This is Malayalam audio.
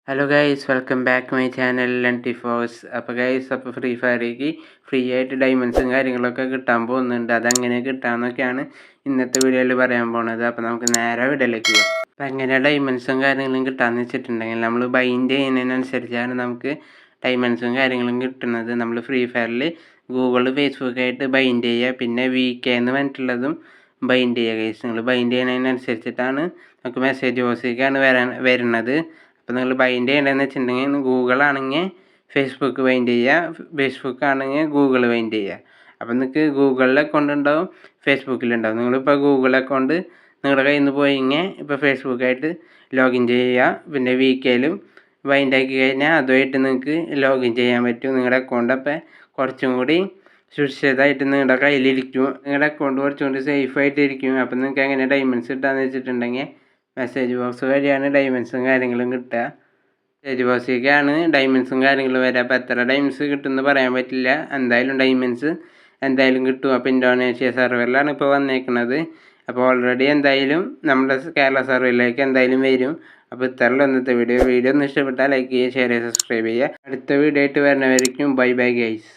Hello guys, welcome back my channel ലൻറ്റിഫോസ്. അപ്പോൾ ഫ്രീ ഫയറിലേക്ക് ഫ്രീ ആയിട്ട് ഡയമണ്ട്സും കാര്യങ്ങളൊക്കെ കിട്ടാൻ പോകുന്നുണ്ട്. അതെങ്ങനെ കിട്ടാമെന്നൊക്കെയാണ് ഇന്നത്തെ വീഡിയോയിൽ പറയാൻ പോണത്. അപ്പോൾ നമുക്ക് നേരെ വീഡിയോയിലേക്ക് പോകാം. അപ്പോൾ എങ്ങനെ ഡയമണ്ട്സും കാര്യങ്ങളും കിട്ടാമെന്ന് വെച്ചിട്ടുണ്ടെങ്കിൽ നമ്മൾ ബൈൻഡ് ചെയ്യുന്നതിനനുസരിച്ചാണ് നമുക്ക് ഡയമണ്ട്സും കാര്യങ്ങളും കിട്ടുന്നത്. നമ്മൾ ഫ്രീ ഫയറിൽ ഗൂഗിൾ ഫേസ്ബുക്കായിട്ട് ബൈൻഡ് ചെയ്യുക, പിന്നെ VK എന്ന് പറഞ്ഞിട്ടുള്ളതും ബൈൻഡ് ചെയ്യുക ഗൈസ്. നിങ്ങൾ ബൈൻഡ് ചെയ്യുന്നതിനനുസരിച്ചിട്ടാണ് നമുക്ക് മെസ്സേജ് ബോക്സിലേക്കാണ് വരുന്നത്. അപ്പോൾ നിങ്ങൾ ബൈൻഡ് ചെയ്യേണ്ടതെന്ന് വെച്ചിട്ടുണ്ടെങ്കിൽ ഗൂഗിളാണെങ്കിൽ ഫേസ്ബുക്ക് ബൈൻഡ് ചെയ്യുക, ഫേസ്ബുക്ക് ആണെങ്കിൽ ഗൂഗിൾ ബൈൻഡ് ചെയ്യുക. അപ്പോൾ നിങ്ങൾക്ക് ഗൂഗിളിൽ അക്കൗണ്ട് ഉണ്ടാവും, ഫേസ്ബുക്കിലുണ്ടാവും. നിങ്ങളിപ്പോൾ ഗൂഗിൾ അക്കൗണ്ട് നിങ്ങളുടെ കയ്യിൽ നിന്ന് പോയിങ്ങനെ ഇപ്പോൾ ഫേസ്ബുക്കായിട്ട് ലോഗിൻ ചെയ്യുക, പിന്നെ VKയിലും ബൈൻഡ് ആക്കി കഴിഞ്ഞാൽ അതുമായിട്ട് നിങ്ങൾക്ക് ലോഗിൻ ചെയ്യാൻ പറ്റും. നിങ്ങളുടെ അക്കൗണ്ട് അപ്പോൾ കുറച്ചും കൂടി സുരക്ഷിതമായിട്ട് നിങ്ങളുടെ കയ്യിലിരിക്കും. നിങ്ങളുടെ അക്കൗണ്ട് കുറച്ചും കൂടി സേഫായിട്ടിരിക്കും. അപ്പോൾ നിങ്ങൾക്ക് എങ്ങനെ ഡയമണ്ട്സ് കിട്ടുകയെന്ന് വെച്ചിട്ടുണ്ടെങ്കിൽ മെസ്സേജ് ബോക്സ് വഴിയാണ് ഡയമണ്ട്സും കാര്യങ്ങളും കിട്ടുക. മെസ്സേജ് ബോക്സിലേക്കാണ് ഡയമണ്ട്സും കാര്യങ്ങളും വരിക. അപ്പോൾ എത്ര ഡയമണ്ട്സ് കിട്ടുമെന്ന് പറയാൻ പറ്റില്ല. എന്തായാലും ഡയമണ്ട്സ് എന്തായാലും കിട്ടും. അപ്പോൾ ഇന്തോനേഷ്യ സെർവറിലാണ് ഇപ്പോൾ വന്നേക്കുന്നത്. അപ്പോൾ ഓൾറെഡി എന്തായാലും നമ്മുടെ കേരള സെർവറിലേക്ക് എന്തായാലും വരും. അപ്പോൾ ഇത്രയുള്ള ഇന്നത്തെ വീഡിയോ ഒന്ന് ഇഷ്ടപ്പെട്ടാൽ ലൈക്ക് ചെയ്യുക, ഷെയർ ചെയ്യുക, സബ്സ്ക്രൈബ് ചെയ്യുക. അടുത്ത വീഡിയോ ആയിട്ട് വരുന്നവരിക്കും ബൈ ബൈ ഗൈസ്.